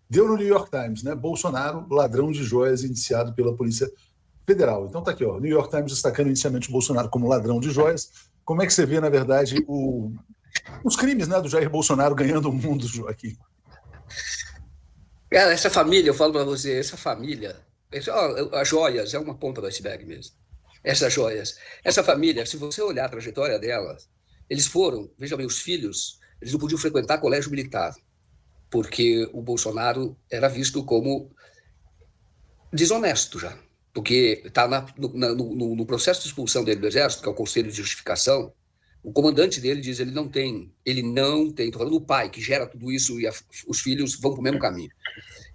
Deu no New York Times, né? Bolsonaro, ladrão de joias, indiciado pela Polícia Federal. Então tá aqui, ó, New York Times destacando o indiciamento de Bolsonaro como ladrão de joias. Como é que você vê, na verdade, os crimes, né, do Jair Bolsonaro ganhando o mundo, Joaquim? Cara, essa família, eu falo para você, essa família, as joias é uma ponta do iceberg mesmo. Essas joias. Essa família, se você olhar a trajetória delas, eles foram, veja bem, os filhos, eles não podiam frequentar colégio militar, porque o Bolsonaro era visto como desonesto já. Porque está no processo de expulsão dele do Exército, que é o Conselho de Justificação, o comandante dele diz ele não tem, estou falando do pai, que gera tudo isso e os filhos vão para o mesmo caminho.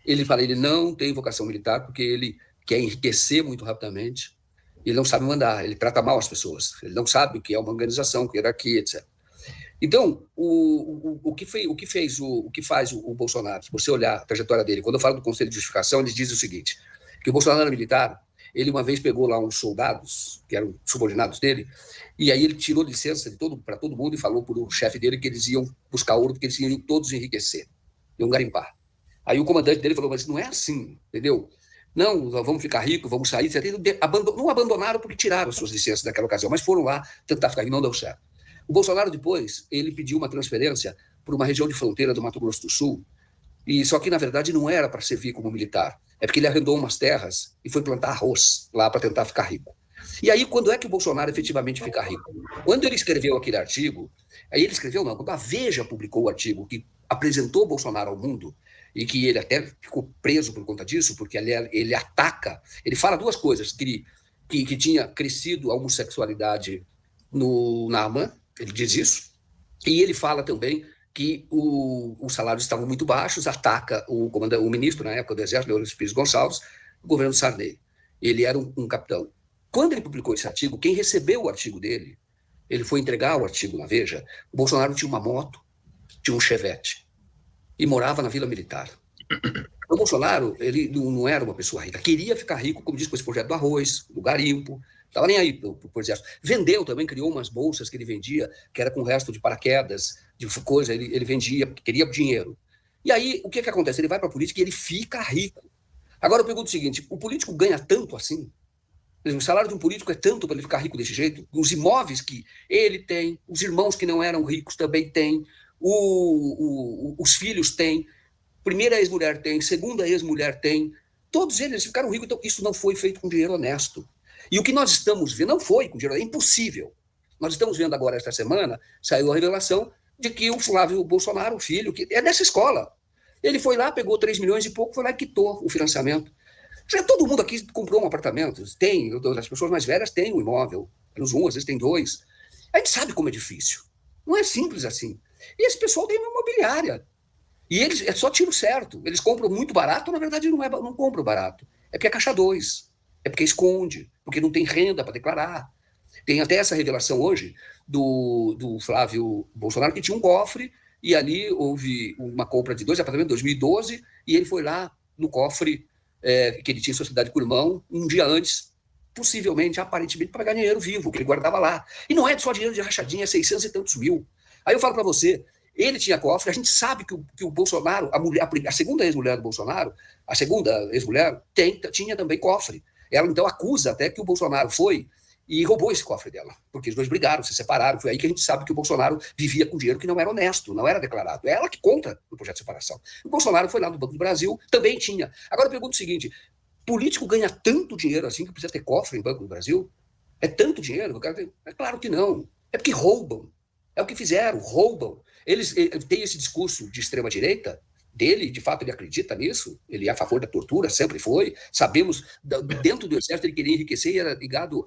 Ele fala, ele não tem vocação militar porque ele quer enriquecer muito rapidamente, ele não sabe mandar, ele trata mal as pessoas, ele não sabe o que é uma organização, o que é hierarquia, etc. Então, o que faz o Bolsonaro, se você olhar a trajetória dele, quando eu falo do Conselho de Justificação, eles dizem o seguinte, que o Bolsonaro era militar, ele uma vez pegou lá uns soldados, que eram subordinados dele, e aí ele tirou licença para todo mundo e falou para o chefe dele que eles iam buscar ouro, porque eles iam todos enriquecer, iam garimpar. Aí o comandante dele falou, mas não é assim, entendeu? Não, vamos ficar ricos, vamos sair, etc. Não abandonaram porque tiraram suas licenças naquela ocasião, mas foram lá tentar ficar rico, não deu certo. O Bolsonaro depois, ele pediu uma transferência para uma região de fronteira do Mato Grosso do Sul, e só que na verdade não era para servir como militar, é porque ele arrendou umas terras e foi plantar arroz lá para tentar ficar rico. E aí, quando é que o Bolsonaro efetivamente fica rico? Quando ele escreveu aquele artigo, aí ele escreveu, não, quando a Veja publicou o artigo que apresentou o Bolsonaro ao mundo, e que ele até ficou preso por conta disso, porque ele ataca, ele fala duas coisas, que tinha crescido a homossexualidade no Naamã, ele diz isso, e ele fala também que os salários estavam muito baixos, ataca o ministro, na época do Exército, Leônidas Pires Gonçalves, o governo Sarney. Ele era um capitão. Quando ele publicou esse artigo, quem recebeu o artigo dele, ele foi entregar o artigo na Veja, o Bolsonaro tinha uma moto, tinha um Chevette, e morava na Vila Militar. O Bolsonaro, ele não era uma pessoa rica, queria ficar rico, como diz, com esse projeto do arroz, do garimpo, estava nem aí pro exército. Vendeu também, criou umas bolsas que ele vendia, que era com o resto de paraquedas, de coisa, ele vendia, porque queria dinheiro. E aí, o que acontece? Ele vai para a política e ele fica rico. Agora eu pergunto o seguinte, o político ganha tanto assim? O salário de um político é tanto para ele ficar rico desse jeito? Os imóveis que ele tem, os irmãos que não eram ricos também têm, os filhos têm, primeira ex-mulher tem, segunda ex-mulher tem, todos eles ficaram ricos, então isso não foi feito com dinheiro honesto. E o que nós estamos vendo, não foi com dinheiro, é impossível. Nós estamos vendo agora, esta semana, saiu a revelação de que o Flávio Bolsonaro, o filho, que é dessa escola, ele foi lá, pegou 3 milhões e pouco, foi lá e quitou o financiamento. Já todo mundo aqui comprou um apartamento, tem, as pessoas mais velhas têm um imóvel, menos um, às vezes tem 2. A gente sabe como é difícil. Não é simples assim. E esse pessoal tem uma imobiliária. E eles, é só tiro certo. Eles compram muito barato, na verdade não compram barato. É porque é caixa 2. É porque esconde, porque não tem renda para declarar. Tem até essa revelação hoje do Flávio Bolsonaro, que tinha um cofre, e ali houve uma compra de 2 apartamentos em 2012, e ele foi lá no cofre que ele tinha em sociedade com o irmão, um dia antes, possivelmente, aparentemente, para pagar dinheiro vivo, que ele guardava lá. E não é só dinheiro de rachadinha, é 600 e tantos mil. Aí eu falo para você, ele tinha cofre, a gente sabe que o Bolsonaro, a segunda ex-mulher do Bolsonaro, a segunda ex-mulher tinha também cofre. Ela, então, acusa até que o Bolsonaro foi e roubou esse cofre dela, porque os dois brigaram, se separaram. Foi aí que a gente sabe que o Bolsonaro vivia com dinheiro que não era honesto, não era declarado. É ela que conta no projeto de separação. O Bolsonaro foi lá no Banco do Brasil, também tinha. Agora eu pergunto o seguinte, político ganha tanto dinheiro assim que precisa ter cofre em Banco do Brasil? É tanto dinheiro? É claro que não. É porque roubam. É o que fizeram, roubam. Eles têm esse discurso de extrema-direita dele, de fato ele acredita nisso, ele é a favor da tortura, sempre foi, sabemos, dentro do exército ele queria enriquecer e era ligado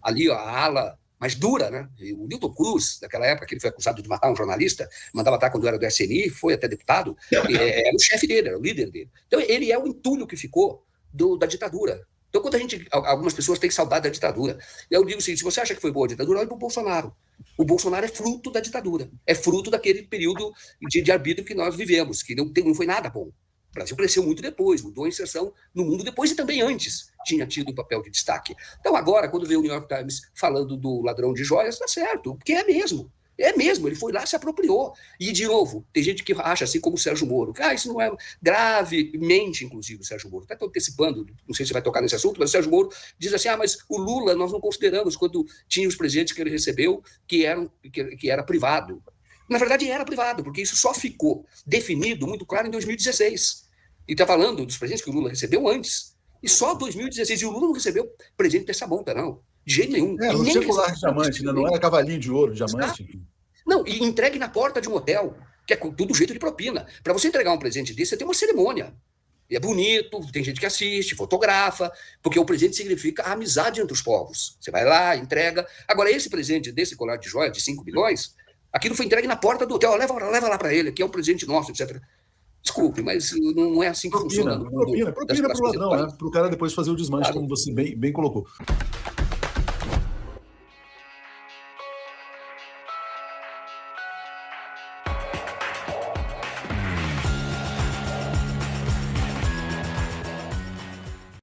ali a ala mais dura, né? O Newton Cruz, naquela época que ele foi acusado de matar um jornalista, mandava matar quando era do SNI, foi até deputado, era o chefe dele, era o líder dele. Então ele é o entulho que ficou da ditadura. Então, quando algumas pessoas têm saudade da ditadura, eu digo assim, se você acha que foi boa a ditadura, olha para o Bolsonaro. O Bolsonaro é fruto da ditadura, é fruto daquele período de arbítrio que nós vivemos, que não foi nada bom. O Brasil cresceu muito depois, mudou a inserção no mundo depois e também antes tinha tido um papel de destaque. Então agora, quando vê o New York Times falando do ladrão de joias, tá certo, porque é mesmo. É mesmo, ele foi lá, se apropriou. E, de novo, tem gente que acha assim como o Sérgio Moro. Isso não é gravemente, inclusive, o Sérgio Moro. Estou antecipando, não sei se vai tocar nesse assunto, mas o Sérgio Moro diz assim, mas o Lula nós não consideramos quando tinha os presentes que ele recebeu que era privado. Na verdade, era privado, porque isso só ficou definido muito claro em 2016. E está falando dos presentes que o Lula recebeu antes. E só 2016. E o Lula não recebeu presente dessa monta, não. De jeito nenhum. Não tinha colar de diamante, né? Não era cavalinho de ouro, diamante. Não, e entregue na porta de um hotel, que é tudo jeito de propina. Para você entregar um presente desse, você tem uma cerimônia. É bonito, tem gente que assiste, fotografa, porque o presente significa a amizade entre os povos. Você vai lá, entrega. Agora, esse presente desse colar de joia de 5 milhões, aquilo foi entregue na porta do hotel. Leva lá para ele, que é um presente nosso, etc. Desculpe, mas não é assim que funciona. Propina para o ladrão, né? Para o cara depois fazer o desmanche, claro. Como você bem colocou.